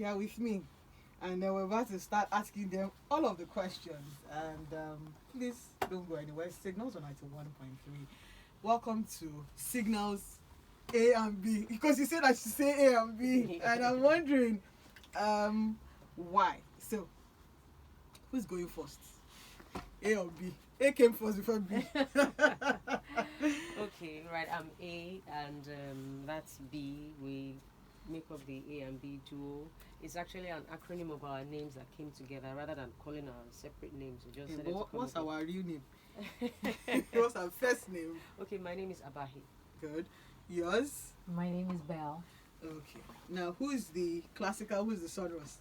here with me. And then we're about to start asking them all of the questions. And please don't go anywhere. Signals on 91.3. Welcome to Signals A and B. Because you said I should say A and B. And I'm wondering why. So, who's going first? A or B? A came first before B. Okay, right. I'm A, and that's B. We make up the A and B duo. It's actually an acronym of our names that came together rather than calling our separate names. We just said What's our real name? What's our first name? Okay, my name is Abahi. Good. Yours? My name is Belle. Okay. Now, who is the classical? Who is the sonorous?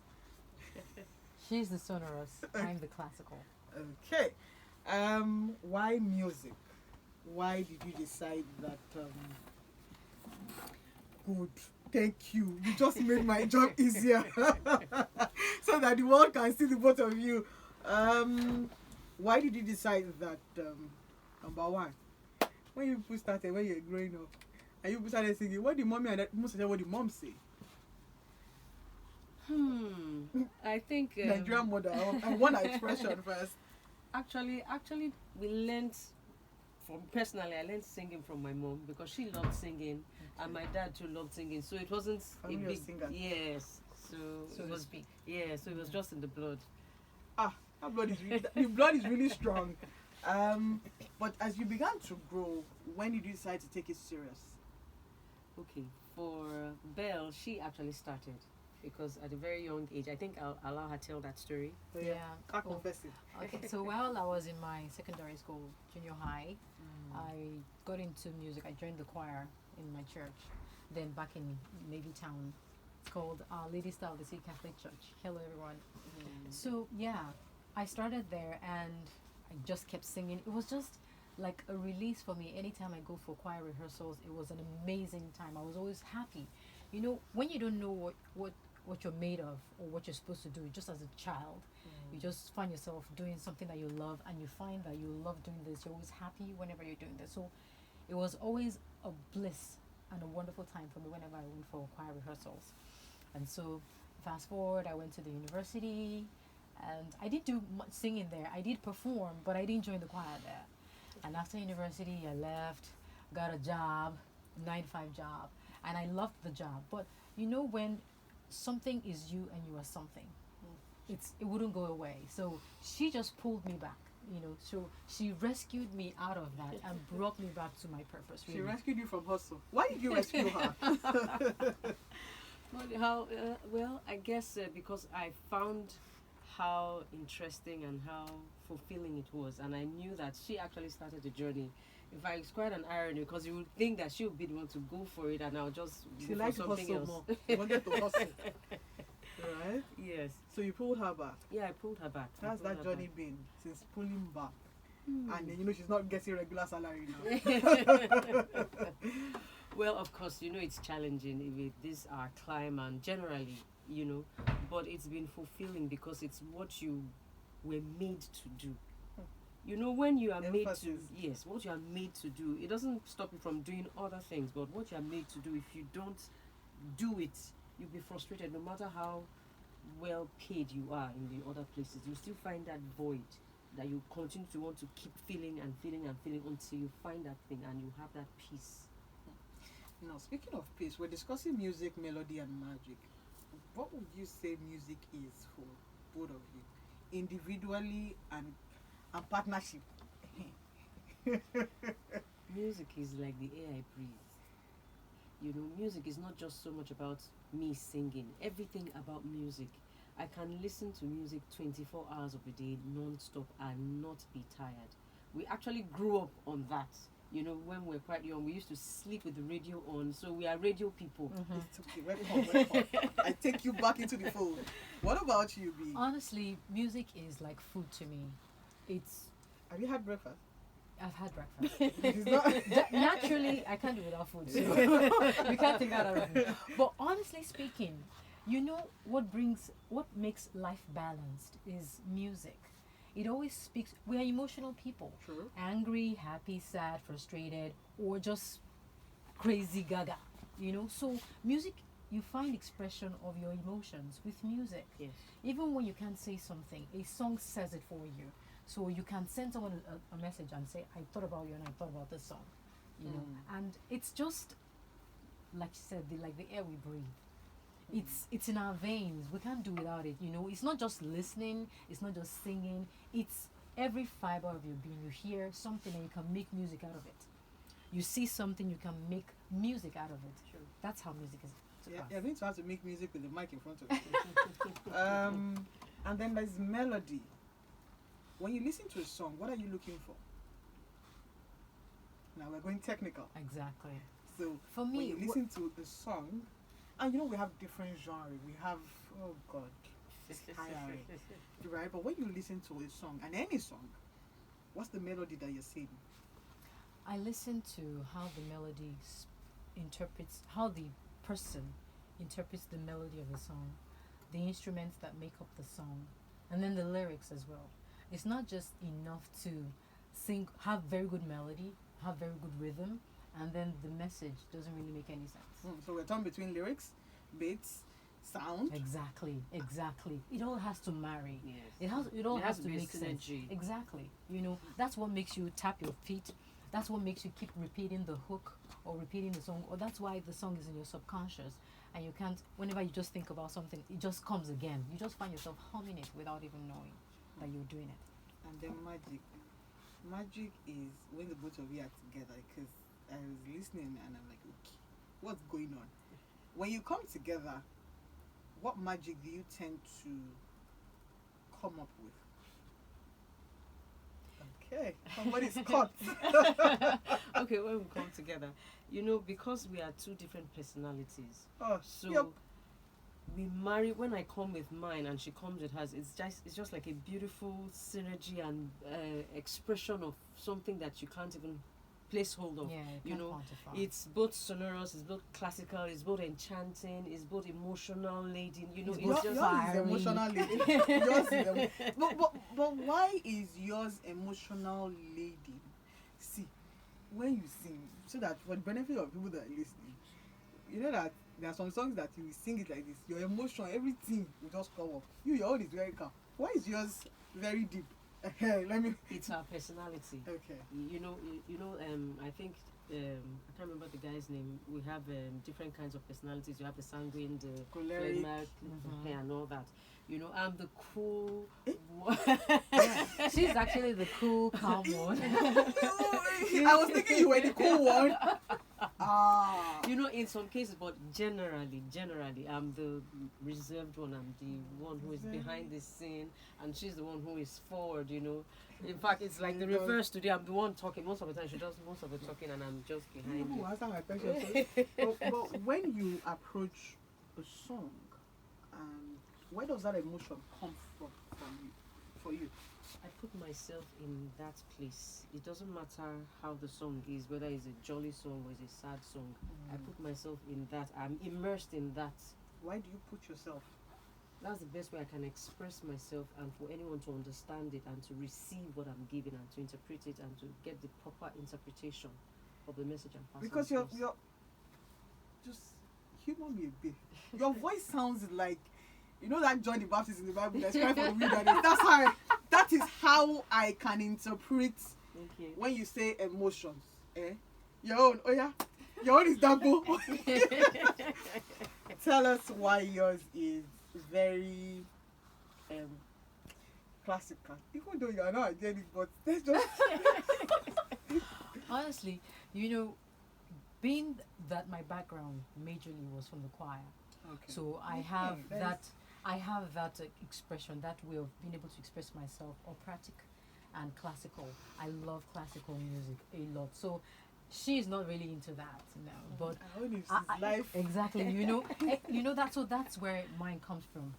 She's the sonorous. I'm the classical. Okay. Why music? Why did you decide that? Good. Thank you. You just made my job easier, so that the world can see the both of you. Why did you decide that? Number one, when you people started, when you're growing up, and you people started singing, what did mommy and most of them, what did mom say? I think Nigerian mother. I want an expression first. Actually, we learned personally. I learned singing from my mom because she loved singing, and my dad too loved singing. So it wasn't a big singer. yes. So it was speak. yeah. So it was just in the blood. That blood is the blood is really strong. But as you began to grow, when did you decide to take it serious? Okay, for Belle, she actually started because at a very young age, I think I'll allow her tell that story. Yeah. Can't confess it. Okay, so while I was in my secondary school, junior high, I got into music. I joined the choir in my church. Then back in Navy Town, it's called Our Lady Star of the Sea Catholic Church. Hello, everyone. So yeah, I started there and I just kept singing. It was just like a release for me. Anytime I go for choir rehearsals, it was an amazing time. I was always happy. You know, when you don't know what you're made of or what you're supposed to do, just as a child, you just find yourself doing something that you love, and you find that you love doing this. You're always happy whenever you're doing this. So it was always a bliss and a wonderful time for me whenever I went for choir rehearsals. And so fast forward, I went to the university, and I did do much singing there. I did perform, but I didn't join the choir there. And after university, I left, got a job, 9-to-5 job, and I loved the job. But you know, when something is you and you are something, it wouldn't go away. So she just pulled me back, you know. So she rescued me out of that and brought me back to my purpose. Really. She rescued you from hustle. Why did you rescue her? Well, I guess because I found how interesting and how fulfilling it was, and I knew that she actually started the journey. In fact, it's quite an irony because you would think that she would be the one to go for it, and I'll just She go liked for to something hustle else. more. She wanted to hustle. Right? Yes. So you pulled her back. Yeah, I pulled her back. How's I pulled that her journey back. been since pulling back? And then, you know, she's not getting regular salary now. Well, of course, you know it's challenging with this our climb and generally, you know, but it's been fulfilling because it's what you were made to do. You know, when you are made to, Emphasis. yes, what you are made to do, it doesn't stop you from doing other things, but what you are made to do, if you don't do it, you'll be frustrated no matter how well paid you are in the other places. You still find that void that you continue to want to keep feeling and feeling and feeling until you find that thing and you have that peace. Now, speaking of peace, we're discussing music, melody, and magic. What would you say music is for both of you, individually and partnership? Music is like the air I breathe. You know, music is not just so much about me singing. Everything about music. I can listen to music 24 hours of the day, non-stop, and not be tired. We actually grew up on that. You know, when we were quite young, we used to sleep with the radio on, so we are radio people. It's okay, welcome. I take you back into the fold. What about you, B? Honestly, music is like food to me. Have you had breakfast? I've had breakfast. It's not. Naturally, I can't do without food, so you can't take that out of me. But honestly speaking, you know what makes life balanced is music. It always speaks. We are emotional people. True. Angry, happy, sad, frustrated, or just crazy gaga. You know, so music you find expression of your emotions with music. Yes. Even when you can't say something, a song says it for you. So you can send someone a message and say, I thought about you and I thought about this song. You know, and it's just like you said, like the air we breathe. It's in our veins. We can't do without it. You know, it's not just listening, it's not just singing, it's every fiber of your being. You hear something and you can make music out of it. You see something, you can make music out of it. Sure. That's how music is. Yeah, you're going to have to make music with the mic in front of you. And then there's melody. When you listen to a song, what are you looking for? Now we're going technical. Exactly. So For when me, you listen to a song, and you know we have different genres. We have, oh God, it's tiring, right? But when you listen to a song, and any song, what's the melody that you're seeing? I listen to how the melody interprets, how the person interprets the melody of the song, the instruments that make up the song, and then the lyrics as well. It's not just enough to sing, have very good melody, have very good rhythm, and then the message doesn't really make any sense. So we're torn between lyrics, beats, sound. Exactly. It all has to marry. Yes. It all There has has to to be make sense. synergy. Exactly. You know, that's what makes you tap your feet. That's what makes you keep repeating the hook or repeating the song. Or that's why the song is in your subconscious. And you can't, whenever you just think about something, it just comes again. You just find yourself humming it without even knowing that you're doing it. And then magic. Magic is when the both of you are together, because I was listening and I'm like, okay, what's going on? When you come together, what magic do you tend to come up with? Okay, somebody's caught. Okay, when we come together, you know, because we are two different personalities, Oh, so yep. we marry. When I come with mine and she comes with hers, it's just like a beautiful synergy and expression of something that you can't even place hold of. Yeah, you can't know, quantify. it's both sonorous, it's both classical, it's both enchanting, it's both emotional laden. You know, It's it's both Yours just is fiery. emotional lady. Yours is but why is yours emotional lady? See, when you sing, so that for the benefit of people that are listening, you know that there are some songs that you sing it like this, your emotion, everything will just come up. Your own is very calm. Why is yours very deep? Let me. it's our personality. Okay. I think I can't remember the guy's name. We have different kinds of personalities. You have the sanguine, the Choleric. phlegmatic, and all that. You know, I'm the cool one. She's actually the cool, calm one. I was thinking you were the cool one. Ah. You know, in some cases, but generally, I'm the reserved one. I'm the one who is behind the scene, and she's the one who is forward. You know, in fact, it's like the reverse today. I'm the one talking most of the time. She does most of the talking, and I'm just behind Who you. answer my question? But when you approach a song, where does that emotion come from you? For you? I put myself in that place. It doesn't matter how the song is, whether it's a jolly song or it's a sad song. I put myself in that. I'm immersed in that. Why do you put yourself? That's the best way I can express myself and for anyone to understand it and to receive what I'm giving and to interpret it and to get the proper interpretation of the message I'm passing. Because you're just humor me a bit. Your voice sounds like, you know, that John the Baptist in the Bible that's crying for the wilderness. That is how I can interpret Okay. when you say emotions. Your own, oh yeah, your own is double. Tell us why yours is very classical. Even though you are not angelic, but let's just. Honestly, you know, being that my background majorly was from the choir, Okay. so I Okay, have that is- that. I have that expression, that way of being able to express myself, operatic and classical. I love classical music a lot. So she's not really into that now, but Our own is I- life. exactly, that's where mine comes from,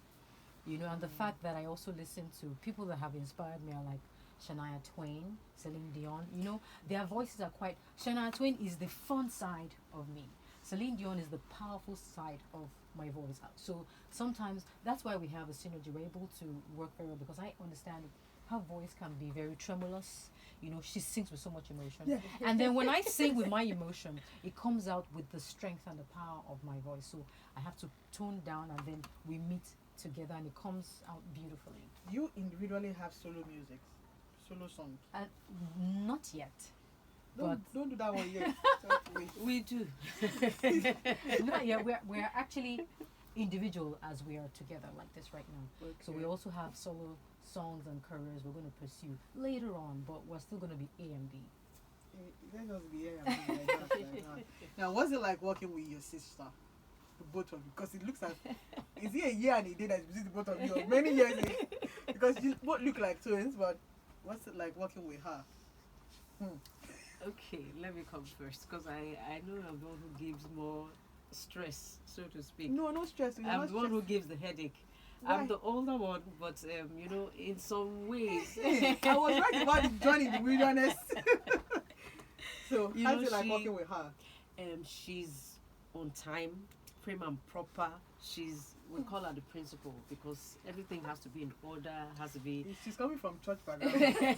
and the fact that I also listen to people that have inspired me are like Shania Twain, Celine Dion. Their voices are quite. Shania Twain is the fun side of me. Celine Dion is the powerful side of my voice. So sometimes that's why we have a synergy. We're able to work very well because I understand her voice can be very tremulous. You know, she sings with so much emotion. Yeah. And then when I sing with my emotion, it comes out with the strength and the power of my voice. So I have to tone down, and then we meet together, and it comes out beautifully. You individually have solo music, solo songs. Not yet. Don't do that one yet. Wait. We do. Not yet. We're actually individual as we are together like this right now. So we also have solo songs and careers we're going to pursue later on, but we're still going to be A and B. Let us be here and be like that. Now, what's it like working with your sister? The both of you, because it looks like is it a year and a day that's between the both of you, or many years? Because you both look like twins, but what's it like working with her? Okay, let me come first because I know I'm the one who gives more stress, so to speak. No stress. You're I'm not the one who stressed. gives the headache. Why? I'm the older one, but you know, in some ways, I was right about the journey in the wilderness. So You how's know, it like she- working with her? she's on time, prim and proper. We call her the principal because everything has to be in order, has to be. She's coming from church background.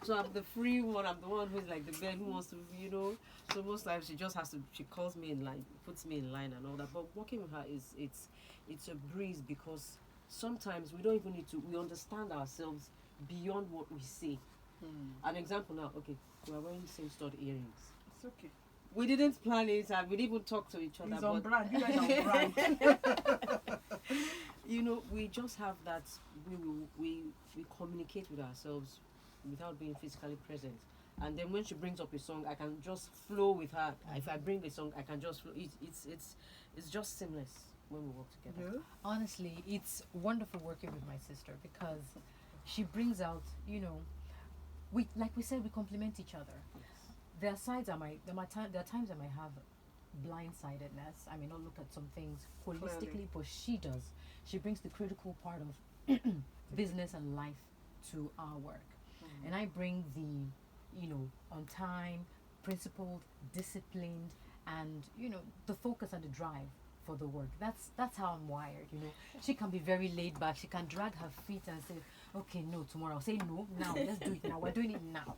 So I'm the free one. I'm the one who's like the man who wants to, you know. So most times she just has to. She calls me in line, puts me in line, and all that. But working with her it's a breeze because sometimes we don't even need to. We understand ourselves beyond what we say. An example now. Okay, we are wearing the same stud earrings. It's okay. We didn't plan it, and we didn't even talk to each other. He's on but brand. You guys are on brand. you know, we just have that. We communicate with ourselves without being physically present. And then when she brings up a song, I can just flow with her. If I bring the song, I can just flow. It's just seamless when we work together. Yeah. Honestly, it's wonderful working with my sister because she brings out, you know, like we said, we complement each other. There are sides there are times I might have blindsidedness. I may not look at some things holistically, Clearly. but she does. She brings the critical part of business and life to our work, and I bring the, you know, on time, principled, disciplined, and you know, the focus and the drive for the work. That's how I'm wired. You know, she can be very laid back. She can drag her feet and say, "Okay, no, tomorrow." I'll say, "No, now. Let's do it now. We're doing it now.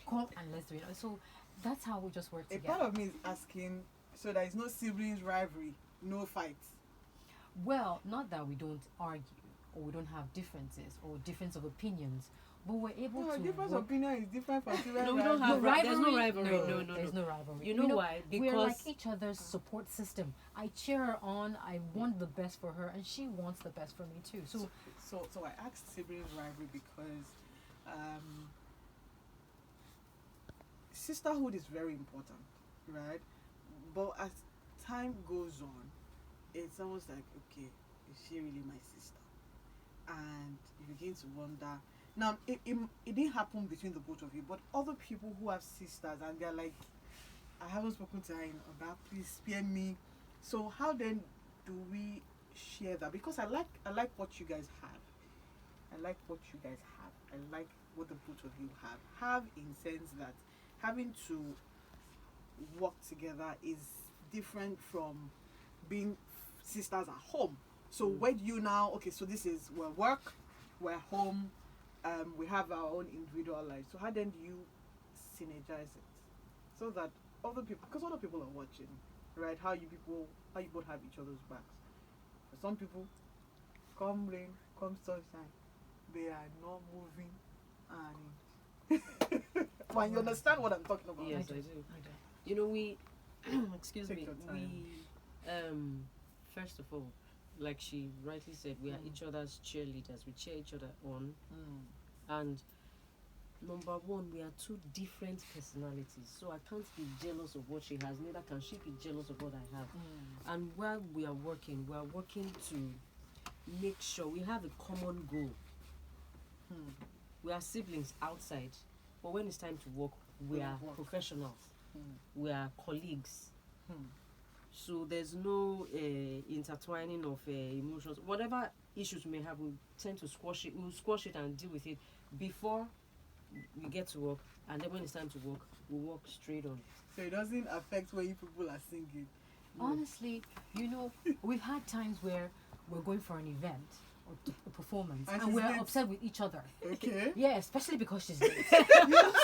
Come and let's do it." So that's how we just work A together. part of me is asking, so there is no siblings rivalry, no fights. Well, not that we don't argue or we don't have differences or difference of opinions, but we're able No, to difference work. of opinion is different from sibling No, we don't rivalry. have there's no rivalry. No. There's no rivalry. You know why? we're like Because- each other's support system. I cheer her on. I want the best for her, and she wants the best for me too. So So I asked siblings rivalry because sisterhood is very important, right? But as time goes on, it's almost like, okay, is she really my sister? And you begin to wonder. Now, it didn't happen between the both of you, but other people who have sisters and they're like, I haven't spoken to her in about, please spare me. So how then do we share that? Because I like what you guys have. I like what you guys have. I like what the both of you have. Have in sense that having to work together is different from being sisters at home. So where do you now? Okay, so this is we're work, we're home, we have our own individual lives. So how then do you synergize it so that other people, because other people are watching, right? How you both have each other's backs. For some people, come rain, come sunshine, they are not moving, and well, you understand what I'm talking about. Yes, I do. You know, we excuse Take me. your time. We first of all, like she rightly said, we are each other's cheerleaders. We cheer each other on, and number one, we are two different personalities. So I can't be jealous of what she has. Neither can she be jealous of what I have. And while we are working to make sure we have a common goal. We are siblings outside, but when it's time to work, we We are work. professionals. We are colleagues. So there's no intertwining of emotions. Whatever issues we may have, we tend to squash it. We'll squash it and deal with it before we get to work. And then when it's time to work, we'll walk straight on. So it doesn't affect when you people are singing. honestly, you know, we've had times where we're going for an event or a performance, And and she's we're late. upset with each other. Okay. Yeah, especially because she's late.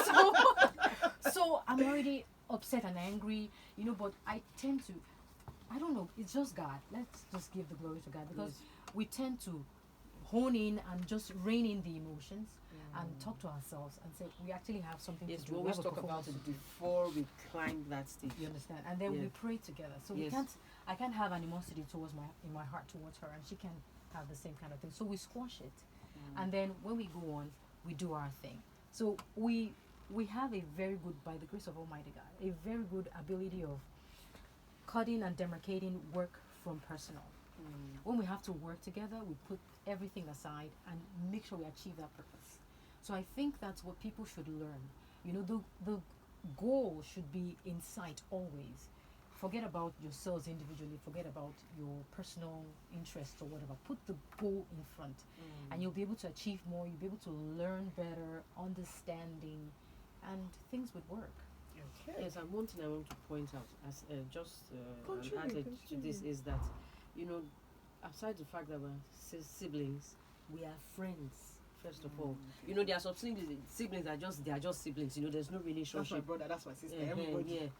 so, so I'm already upset and angry, but I tend to, I don't know, it's just God. Let's just give the glory to God, because we tend to hone in and just rein in the emotions and talk to ourselves and say we actually have something Yes, to do. we We always have a talk about performance it to do. before we climb that stage. You understand? And then Yeah. we pray together. So Yes. I can't have animosity towards in my heart towards her, and she can have the same kind of thing. So we squash it, and then when we go on, we do our thing. So we have a very good, by the grace of Almighty God, a very good ability of cutting and demarcating work from personal. When we have to work together, we put everything aside and make sure we achieve that purpose. So I think that's what people should learn. The goal should be in sight always. Forget about yourselves individually, forget about your personal interests or whatever. Put the goal in front, and you'll be able to achieve more, you'll be able to learn better, understanding, and things would work. Okay. Yes, and one thing I want to point out as just Contribute, added to this contribute. is that, aside the fact that we're siblings, we are friends. First of all, there are some siblings that they are just siblings. There's no That's my relationship. brother. That's my sister. Yeah, Everybody.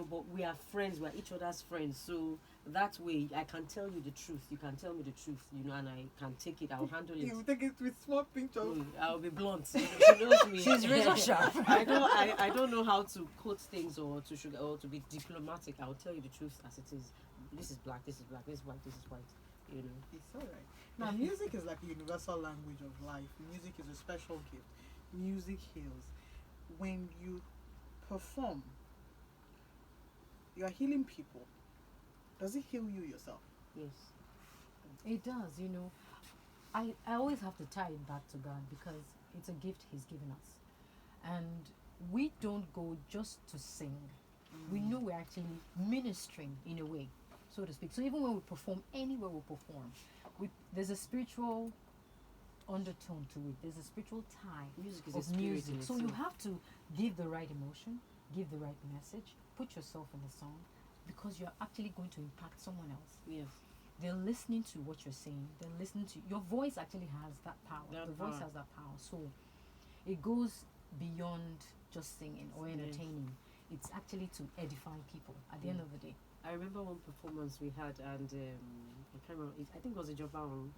but we are friends. We are each other's friends. So that way, I can tell you the truth. You can tell me the truth. And I can take it. I'll handle it. You take it with small pinch of. I'll be blunt. She knows me. She's razor sharp. I don't know how to quote things or to sugar or to be diplomatic. I'll tell you the truth as it is. This is black. This is black. This is white. This is white. It's alright. Now, music is like a universal language of life. Music is a special gift. Music heals. When you perform, you are healing people. Does it heal you yourself? Yes. It does, I always have to tie it back to God, because it's a gift He's given us. And we don't go just to sing. We know we're actually ministering in a way, so to speak. So even when we perform, anywhere we perform, there's a spiritual undertone to it. There's a spiritual tie Music is a of spirit music. in So you itself. have to give the right emotion, give the right message, put yourself in the song, because you're actually going to impact someone else. Yes. They're listening to what you're saying. They're listening to your voice. Actually has that power. That The voice power. has that power. So it goes beyond just singing or Yes. entertaining. It's actually to edify people at the end of the day. I remember one performance we had, and I can't remember. I think it was a Japan,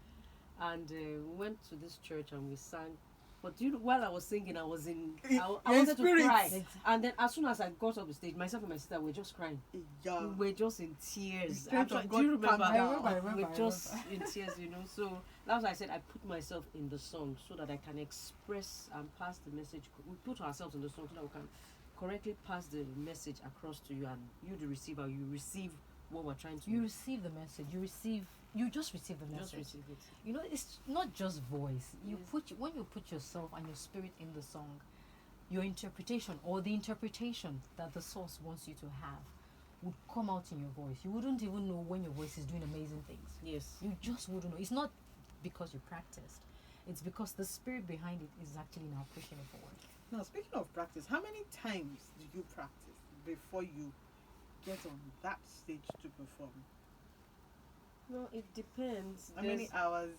and we went to this church and we sang. But while I was singing, I was I Your wanted to spirit. cry, and then as soon as I got off the stage, myself and my sister were just crying. Yeah. We were just in tears. The strength of Do you God remember? calmed down. I remember. We're just in tears, So that's why I said I put myself in the song so that I can express and pass the message. We put ourselves in the song so that we can correctly pass the message across to you, and you, the receiver, you receive what we're trying to. You receive the message. You just receive the just message. receive it. It's not just voice. Yes. When you put yourself and your spirit in the song, your interpretation or the interpretation that the source wants you to have would come out in your voice. You wouldn't even know when your voice is doing amazing things. Yes. You just wouldn't know. It's not because you practiced. It's because the spirit behind it is actually now pushing it forward. Now, speaking of practice, how many times do you practice before you get on that stage to perform? No, it depends. How many hours?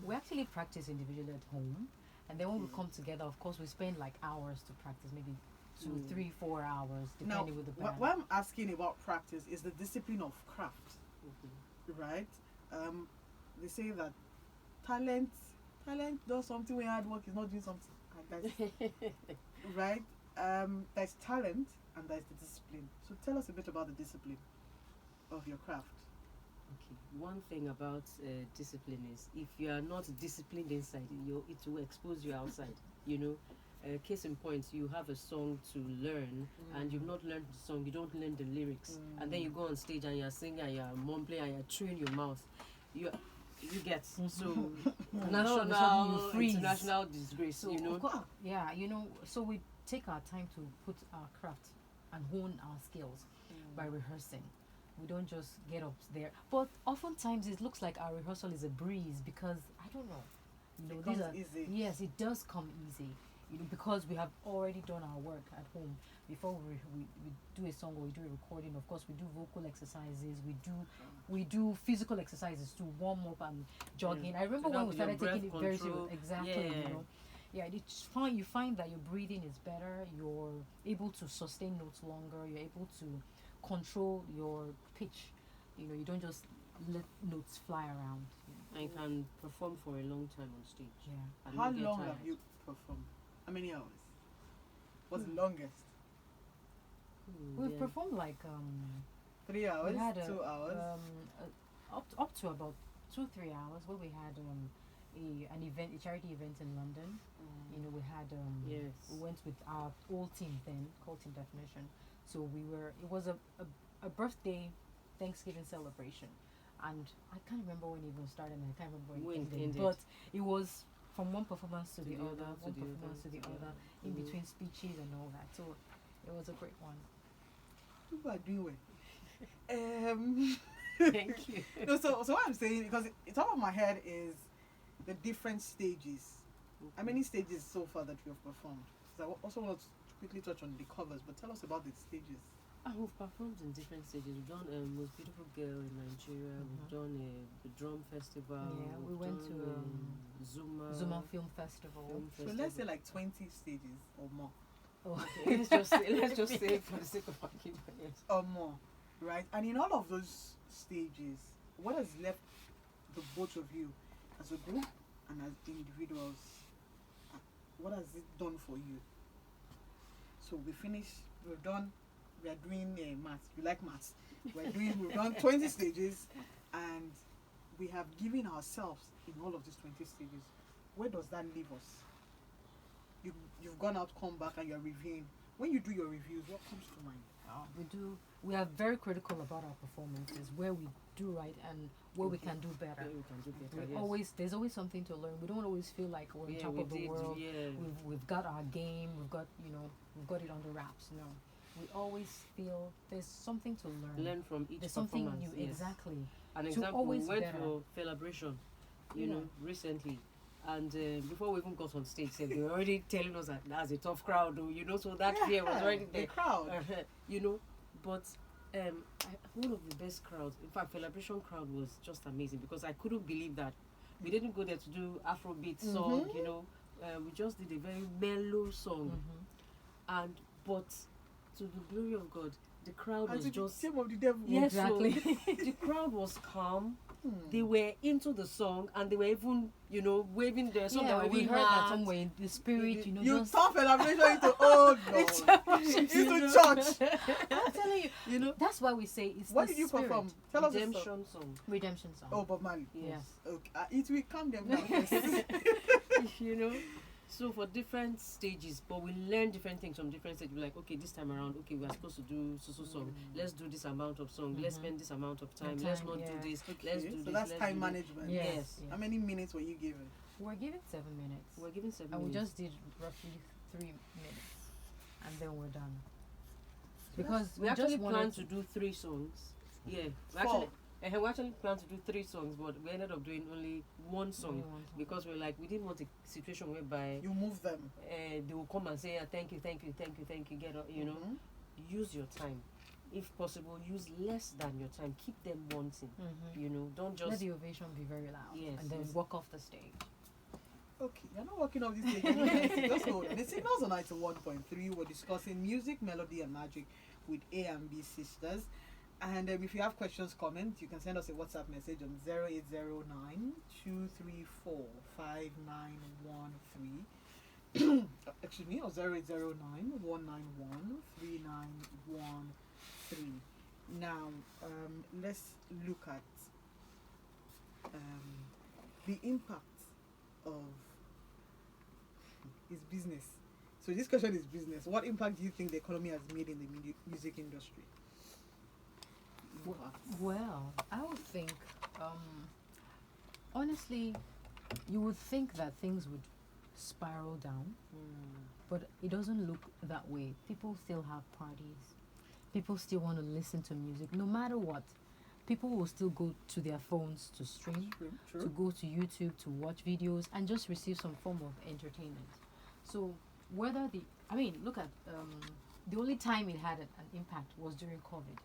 We actually practice individually at home, and then when we come together, of course, we spend like hours to practice, maybe 2, 3, 4 hours, Now, depending with the band. what I'm asking about practice is the discipline of craft, right? They say that talent does something when hard work is not doing something. Right? There's talent and there's the discipline. So tell us a bit about the discipline of your craft. Okay. One thing about discipline is if you are not disciplined inside, it will expose you outside. Case in point, you have a song to learn and you've not learned the song, you don't learn the lyrics, and then you go on stage and you're singing and you're mumbling and you're chewing your mouth. You get so national, international disgrace. So, so we take our time to put our craft and hone our skills by rehearsing. We don't just get up there. But oftentimes it looks like our rehearsal is a breeze because, I don't know. It comes easy. Yes, it does come easy. because we have already done our work at home before we do a song or we do a recording. Of course, we do vocal exercises. We do physical exercises to warm up and jogging. I remember So when that we with your started taking it breath very control, serious. Exactly, yeah. Yeah, it's fine. You find that your breathing is better. You're able to sustain notes longer. You're able to control your pitch. You don't just let notes fly around. I can perform for a long time on stage. Yeah. And How not get long tired. have you performed? How many hours? What's the longest? We've Yeah. performed like 3 hours? we had 2 hours? up to about 2-3 hours where we had an event, a charity event in London. We had Yes. we went with our old team then called Team Definition. So it was a birthday Thanksgiving celebration, and I can't remember when it even started and I can't remember when it ended. But it was from one performance to the other, one performance to the other, in between speeches and all that. So it was a great one. People are doing well. Thank you. No, so what I'm saying, because the top of my head is the different stages. How many stages so far that you have performed? So I also want to quickly touch on the covers, but tell us about the stages. We've performed in different stages. We've done Most Beautiful Girl in Nigeria. We've done the Drum Festival. Yeah, we We've went done, to Zuma Film Festival. So let's say like 20 stages or more. Oh. Okay, let's just say for the sake of argument. Yes. Or more, right? And in all of those stages, what has left the both of you as a group and as individuals? What has it done for you? So we've done, we are doing maths. You like maths? We've done 20 stages, and we have given ourselves in all of these 20 stages. Where does that leave us? You've gone out, come back, and you're reviewing. When you do your reviews, what comes to mind? We are very critical about our performances, where we do right and where we can do better. Yeah, we can do better. Yes. There's always something to learn. We don't always feel like we're on top of the world. Yeah. We've got our game. We've got it under wraps. No, we always feel there's something to learn. Learn from each There's something performance. new. Yes. Exactly. An To example, we always went better. for celebration, Yeah. recently. And before we even got on stage, they were already telling us that that's a tough crowd, so that fear was already there. The crowd. But one of the best crowds, in fact, celebration crowd was just amazing because I couldn't believe that we didn't go there to do Afrobeat song, we just did a very mellow song, but to the glory of God, the crowd And was to the just shame of the devil. yes, Exactly. so the crowd was calm. They were into the song and they were even, waving their song. Yeah, we heard that somewhere in the spirit. You just turn celebration into oh no, into church. I'm telling you, that's why we say it's What the did you spirit. perform? Tell us the song. Redemption song. Redemption song. Oh, Bob Marley. Yes. Okay. It will calm them down. First. So for different stages, but we learn different things from different stages. We're like, okay, this time around, okay, we are supposed to do so song. Let's do this amount of song. Let's spend this amount of time. Let's not do this. Let's do So this. that's let's time do this. management. Yes. How many minutes were you given? We're given 7 minutes. We're given 7 And we minutes. just did roughly 3 minutes. And then we're done. Because we actually just wanted planned to do 3 songs. Yeah. We actually planned to do 3 songs, but we ended up doing only one song. Only one song. Because we're like, we didn't want a situation whereby You move them. they will come and say, thank you, get up, use your time. If possible, use less than your time. Keep them wanting. Don't let just the ovation be very loud. Yes, and then yes. walk off the stage. Okay, you're not working off this thing. Just hold on. The signals on 91.3. We're discussing music, melody, and magic with A and B sisters. And if you have questions, comments, you can send us a WhatsApp message on 0809 234 5913. Excuse me, or 0809 191 3913. Now, let's look at the impact of his business. So this question is business. What impact do you think the economy has made in the music industry? Well, I would think, honestly, you would think that things would spiral down, but it doesn't look that way. People still have parties. People still want to listen to music, no matter what. People will still go to their phones to stream, True. to go to YouTube to watch videos and just receive some form of entertainment. So whether I mean, look at the only time it had an impact was during COVID,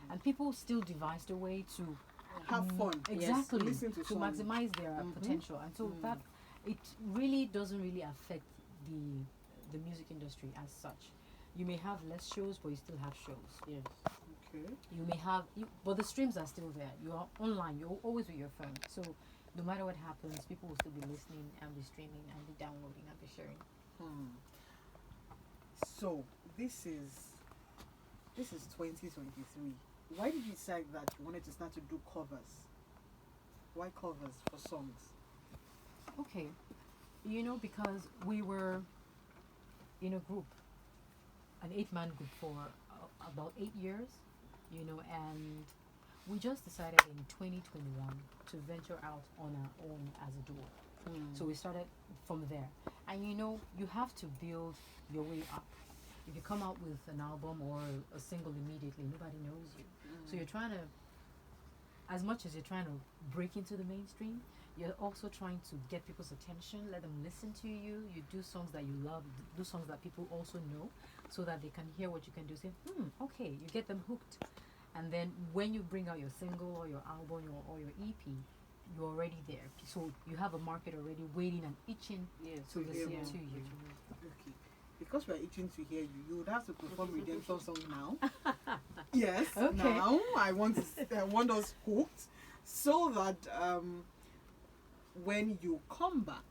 and people still devised a way to Have fun. exactly Listen to to songs. maximize their potential, and so that it really doesn't really affect the music industry as such. You may have less shows, but you still have shows. Yes. Okay. You may have, but the streams are still there. You are online. You're always with your phone. So no matter what happens, people will still be listening and be streaming and be downloading and be sharing. So this is 2023. Why did you decide that you wanted to start to do covers? Why covers for songs? Okay, because we were in a group, an 8-man group for about 8 years, and we just decided in 2021 to venture out on our own as a duo. So we started from there, and you have to build your way up. If you come out with an album or a single immediately, nobody knows you. So you're trying to, as much as you're trying to break into the mainstream, you're also trying to get people's attention, let them listen to you. You do songs that you love, do songs that people also know, so that they can hear what you can do. Say, okay, you get them hooked. And then when you bring out your single or your album or your EP, you're already there. So you have a market already waiting and itching to listen to you. Okay. Because we're itching to hear you, you would have to perform redemption song now. Yes. Okay. Now I want us hooked, so that when you come back,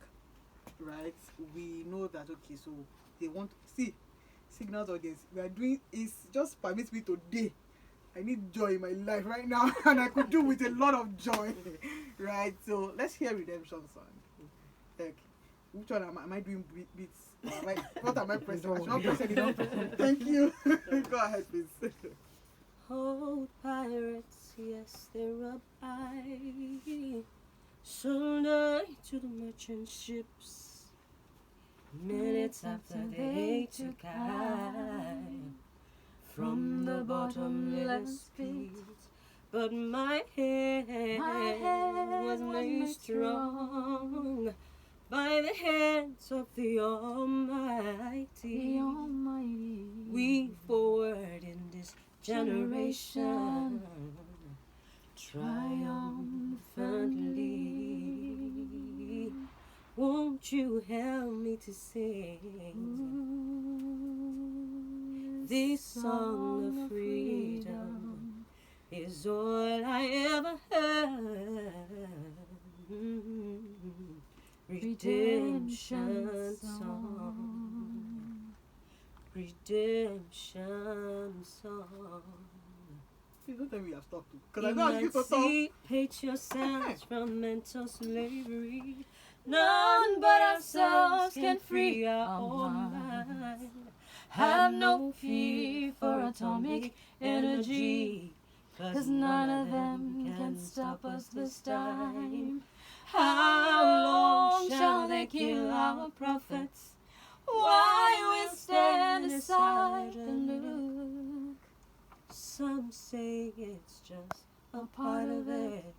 right, we know that okay. So they want to see Signals audience. We are doing is just permits me today. I need joy in my life right now, and I could do with a lot of joy, right? So let's hear redemption song. Okay. Which one am I doing beats? What am I pressing? I should not press anything. Thank you. Go ahead, please. Hold pirates, yes, they rub eye. Shoulder to the merchant ships. Minutes after they took I from the bottomless pit. But my head was made strong by the hands of the Almighty. We forward in this generation triumphantly. Won't you help me to sing this song of freedom? Is all I ever heard. Redemption song. Redemption song. Please don't tell me you have stopped. Because I know I keep to talk. Emancipate yourselves from mental slavery. None but ourselves can free our own mind. Have no fear for atomic energy, 'cause none of them can stop us this time. How long shall they kill our prophets while we stand aside and look? Some say it's just a part of it,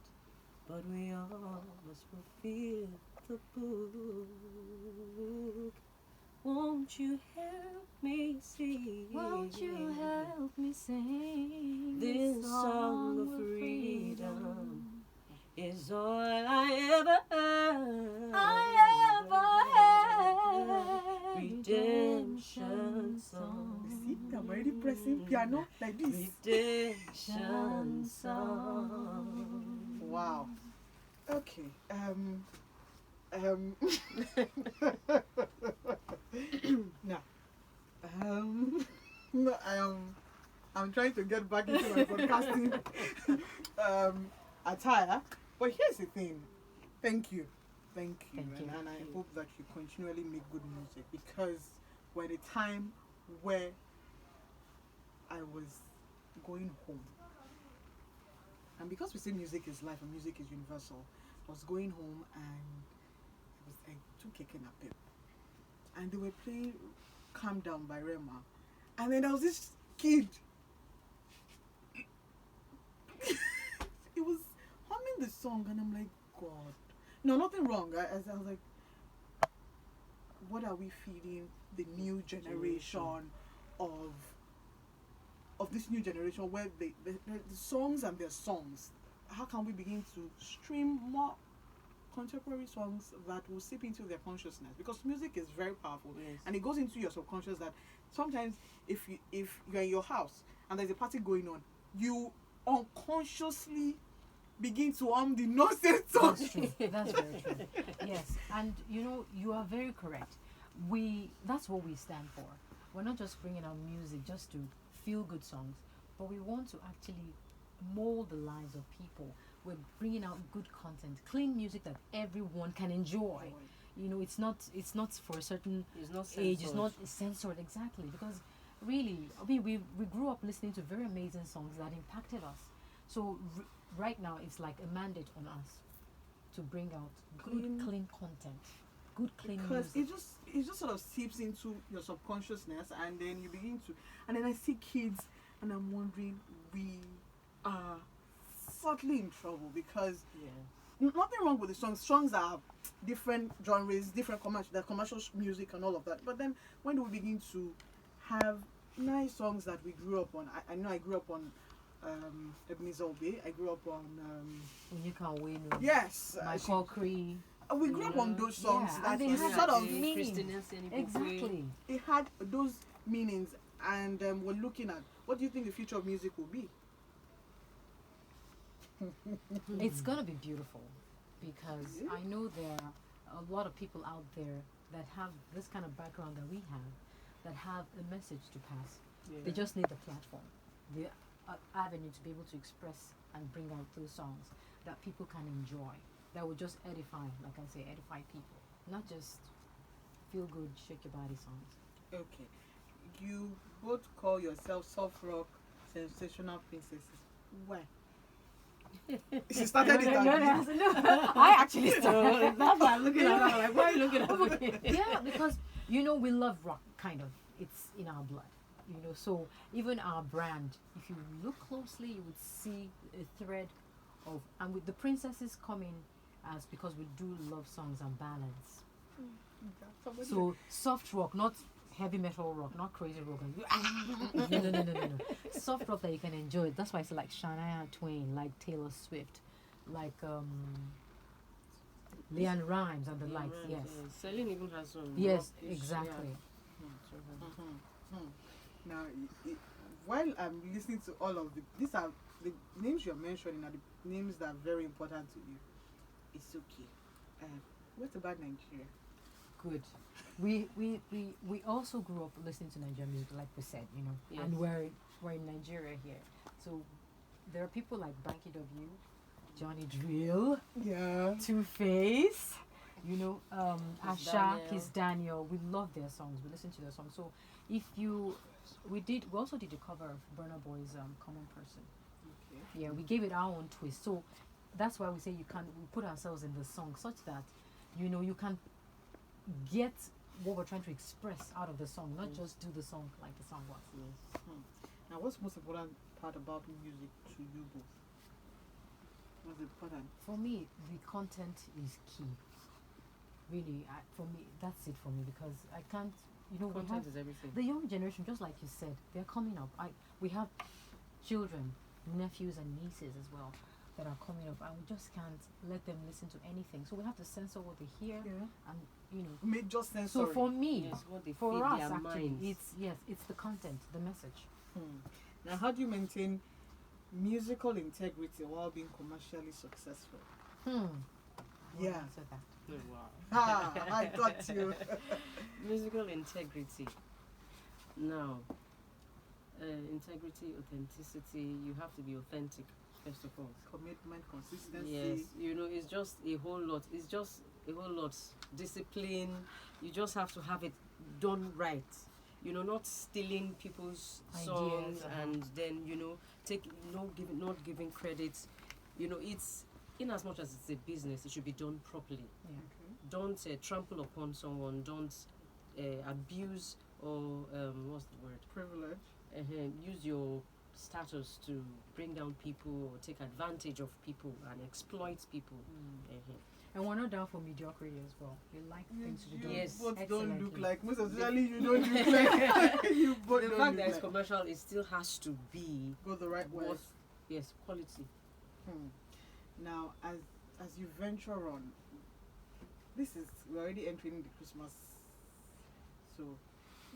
but we all must fulfill the book. Won't you help me sing? Won't you help me sing this song of freedom? Is all I ever heard. Redemption song. See, I'm already pressing piano like this. Redemption song. Wow. Okay. Now, no, I'm trying to get back into my podcasting attire. But here's the thing. Thank you. And I hope that you continually make good music, because we're at a time where I was going home. And because we say music is life and music is universal, I was going home and I took a Napep. And they were playing Calm Down by Rema. And then there was this kid. It was humming the song, and I'm like, God. No, nothing wrong. I was like, what are we feeding the new generation of this new generation, where the songs and their songs, how can we begin to stream more contemporary songs that will seep into their consciousness? Because music is very powerful, Yes. and it goes into your subconscious, that sometimes if you're in your house and there's a party going on, you unconsciously begin to the nonsense song. That's true. That's very true. Yes, and you are very correct. That's what we stand for. We're not just bringing out music just to feel good songs, but we want to actually mold the lives of people. We're bringing out good content, clean music that everyone can enjoy. It's not for a certain It's not age. It's censored. not censored, exactly, because really, we grew up listening to very amazing songs that impacted us. So right now, it's like a mandate on us to bring out good, clean content, good, clean Because music. it just sort of seeps into your subconsciousness, and then you begin to, and then I see kids, and I'm wondering, we are subtly in trouble, because Yeah. nothing wrong with the songs. Songs are different genres, different commercial music and all of that. But then when do we begin to have nice songs that we grew up on? I know I grew up on Ebenezer Obey. I grew up on You can win. yes, Michael Cree. we grew up on those songs Yeah, that and they is had sort of meaning. Exactly. it had those meanings, and we're looking at, what do you think the future of music will be? It's gonna be beautiful, because Yeah. I know there are a lot of people out there that have this kind of background that we have, that have a message to pass. They just need the platform, the avenue to be able to express and bring out those songs that people can enjoy, that will just edify, like I say, edify people, not just feel good, shake your body songs. Okay, you both call yourself soft rock sensational princesses. Why? She started it again. I actually started. That's why I'm looking at her like, why are you looking at me? Yeah, because we love rock, kind of. It's in our blood, so even our brand, if you look closely, you would see a thread of, and with the princesses coming as, because we do love songs and ballads. So soft rock, not heavy metal rock, not crazy rock. No. Soft rock that you can enjoy. That's why it's like Shania Twain, like Taylor Swift, like Leanne Rhymes and the likes. Right, Yes. Celine even has some. Yes, rockish, exactly. Now, while I'm listening to all of these are the names you're mentioning, are the names that are very important to you. It's okay. What about Nigeria? Good. We also grew up listening to Nigerian music, like we said, Yes. and we're in Nigeria here. So there are people like Banky W, Johnny Drill, Yeah. Two Face, Asha, Daniel. Kiss Daniel. We love their songs. We listen to their songs. So we also did a cover of Burna Boy's Common Person. Okay. Yeah, we gave it our own twist. So that's why we say we put ourselves in the song, such that you can get what we're trying to express out of the song, not just do the song like the song was. Now, what's the most important part about music to you both? What's important? For me, the content is key. Really, for me, that's it for me, because I can't. We have Content is everything. the young generation, just like you said, they're coming up. We have children, nephews, and nieces as well that are coming up, and we just can't let them listen to anything. So we have to censor what they hear, and Made just sense. So for me, Yes, what they for feed us their actually, minds. it's the content, the message. Now, how do you maintain musical integrity while being commercially successful? Yeah. Answer that. Oh, wow. I got you. Musical integrity. Now, integrity, authenticity. You have to be authentic first of all. Commitment, consistency. Yes, it's just a whole lot. It's just a whole lot. Discipline. You just have to have it done right. Not stealing people's songs Ideas, and then not giving credit. It's, in as much as it's a business, it should be done properly. Yeah. Okay. Don't trample upon someone. Don't abuse or what's the word? Privilege. Use your status to bring down people or take advantage of people and exploit people. And we're not down for mediocrity as well. We like things to be done. Yes. Both don't look excellently. like, most especially you don't look like, you both The don't fact look that it's like. commercial, it still has to be Go the right way. what, yes, quality. Now, as you venture on, we're already entering the Christmas. So,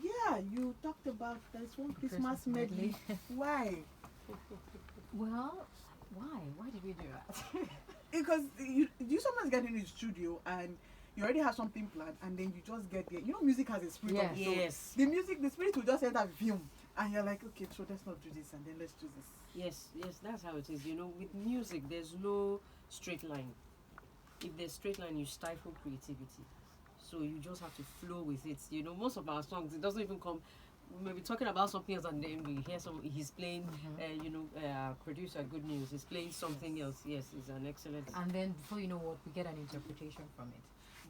yeah, you talked about there's one Christmas medley. Why? Well, why? Why did we do that? Because you sometimes get in the studio and you already have something planned, and then you just get there. You know, music has a spirit Yes. of its own. Yes. The spirit will just enter film, and you're like, okay, so let's not do this, and then let's do this. Yes, that's how it is. You know, with music, there's no straight line. If there's straight line, you stifle creativity. So you just have to flow with it. You know, most of our songs, it doesn't even come. We may be talking about something else, and then we hear he's playing. Producer Good News is playing something else. Yes, it's an excellent. And then before you know what, we get an interpretation from it.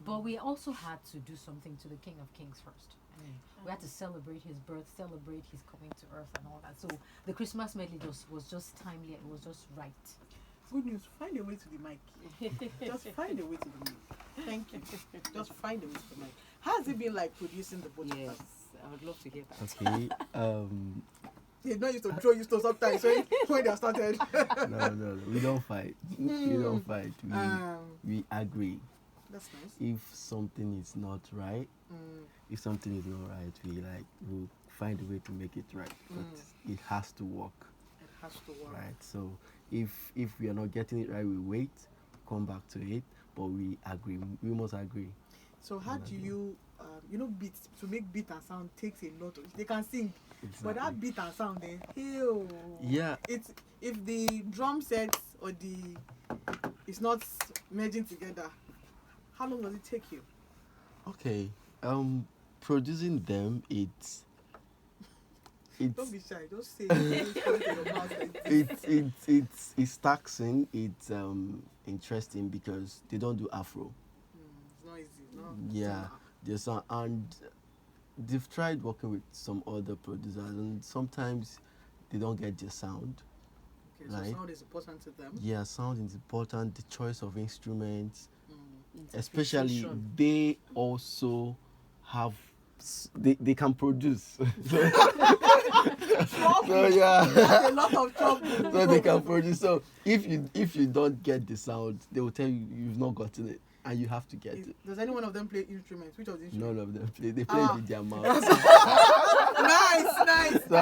But we also had to do something to the King of Kings first. I mean, we had to celebrate his birth, celebrate his coming to earth and all that. So the Christmas medley was just timely. It was just right. Good news, find a way to the mic. Just find a way to the mic. Thank you. Just find a way to the mic. How's it been like producing the both of Yes, us? I would love to hear that. Okay. They not used to throw you to sometimes when they started. No. We don't fight. We don't fight. We agree. That's nice. If something is not right, if something is not right, we'll find a way to make it right. But it has to work, It has to work. right? So if we are not getting it right, we wait, come back to it. But we agree. We must agree. So how do you, beats, to make beat and sound takes a lot of, they can sing, but that Exactly. beat and sound, then, hell. Yeah. It's, if the drum sets or it's not merging together, how long does it take you? Okay. Producing them, it's Don't be shy, just say it. Just put it in your mouth like this. it's taxing. It's interesting because they don't do Afro. It's not easy, no? Yeah, there's and they've tried working with some other producers, and sometimes they don't get their sound. Okay, so Right. sound is important to them. Yeah, sound is important. The choice of instruments, Mm. especially Interpretation. they also have they can produce. So yeah. That's a lot of trouble. So they can produce. So if you don't get the sound, they will tell you you've not gotten it, and you have to get it. Does any one of them play instruments? Which of the instruments? None of them play. They play with their mouth. Nice. So,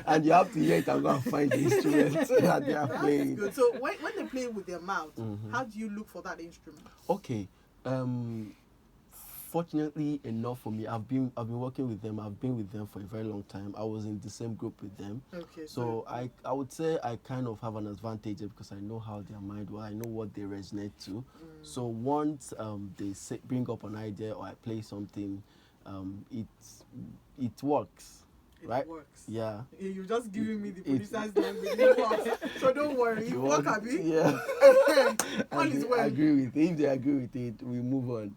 and you have to hear it and go and find the instrument that they are That's playing. good. So when they play with their mouth, Mhm. how do you look for that instrument? Okay. Fortunately enough for me, I've been working with them. I've been with them for a very long time. I was in the same group with them. Okay. So I would say I kind of have an advantage because I know how their mind works. I know what they resonate to. So once they bring up an idea or I play something, it works, it right? works. Yeah. You're just giving me the It- producer's language. It works. So don't worry. It It works, works, Abi. yeah. All And is they well. agree with it. If they agree with it, we move on.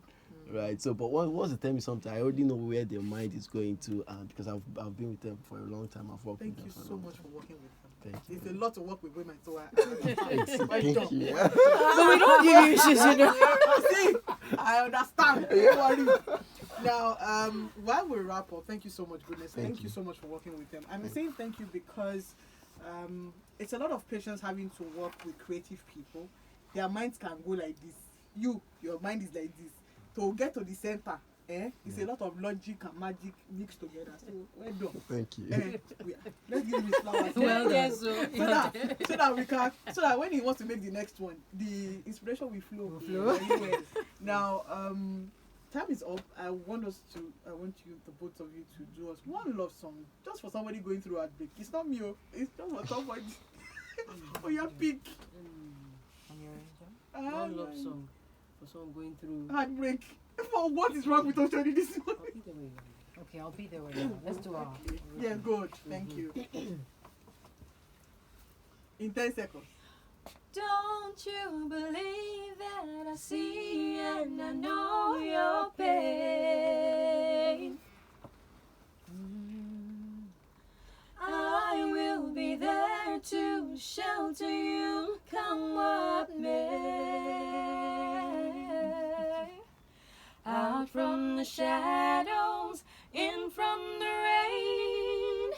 Right. So, but once they tell me something, I already know where their mind is going to, and because I've been with them for a long time, I've worked Thank with you them for a so long much time. for working with them. Thank you. It's a lot to work with women, so Thanks. well Thank done. you. But we don't give you issues, you know. See, I understand. Don't worry. Now, while we wrap up, thank you so much, goodness. Thank you you. so much for working with them. I'm saying thank you because it's a lot of patience having to work with creative people. Their minds can go like this. Your mind is like this. To get to the center, it's a lot of logic and magic mixed together. So well done. Thank you. Let's give him his flowers. Well, done. yes, So that when he wants to make the next one, the inspiration will flow. Anyway, now time is up. I want you, the both of you, to do us one love song, just for somebody going through heartbreak. It's not me, it's just for somebody. For your pick. One love song for someone going through. Heartbreak. For what is wrong with Oshodi this I'll morning? be the way. Okay, I'll be there with you. Let's do our. Yeah, good. Thank you. In 10 seconds. Don't you believe that I see and I know your pain? I will be there to shelter you, come what may. from the shadows, in from the rain,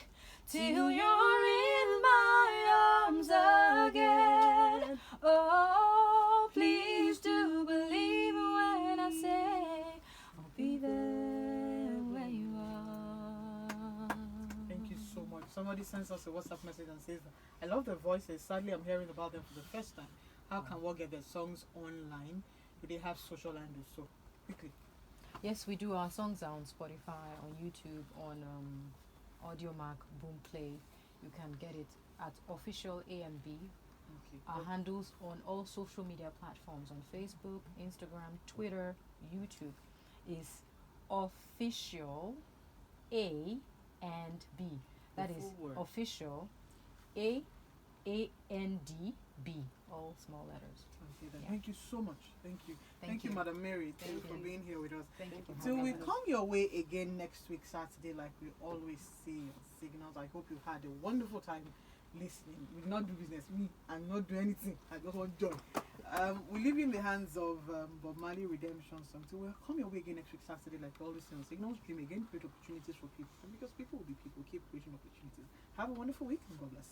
till you're in my arms again. Oh, please do believe when I say I'll be there where you are. Thank you so much. Somebody sends us a WhatsApp message and says, I love their voices. Sadly, I'm hearing about them for the first time. How can one get their songs online? Do they have social handles? So, quickly. Yes, we do. Our songs are on Spotify, on YouTube, on AudioMac, Boomplay. You can get it at official AMB. Okay. Our handles on all social media platforms on Facebook, Instagram, Twitter, YouTube is official A and B. That The is full word. official AND B, all small letters. Okay, then. Yeah. Thank you so much. Thank you. Thank you, you. Madam Mary. Thank you Thank for you. being here with us. Thank you for Till we having us. come your way again next week, Saturday, like we always say on Signals, I hope you've had a wonderful time listening. We did not do business. Me, I'm not doing anything. I just want joy. We leave you in the hands of Bob Marley Redemption song. Till we'll come your way again next week, Saturday, like we always say on Signals. Dream again, create opportunities for people. And because people will be people, keep creating opportunities. Have a wonderful week and God bless.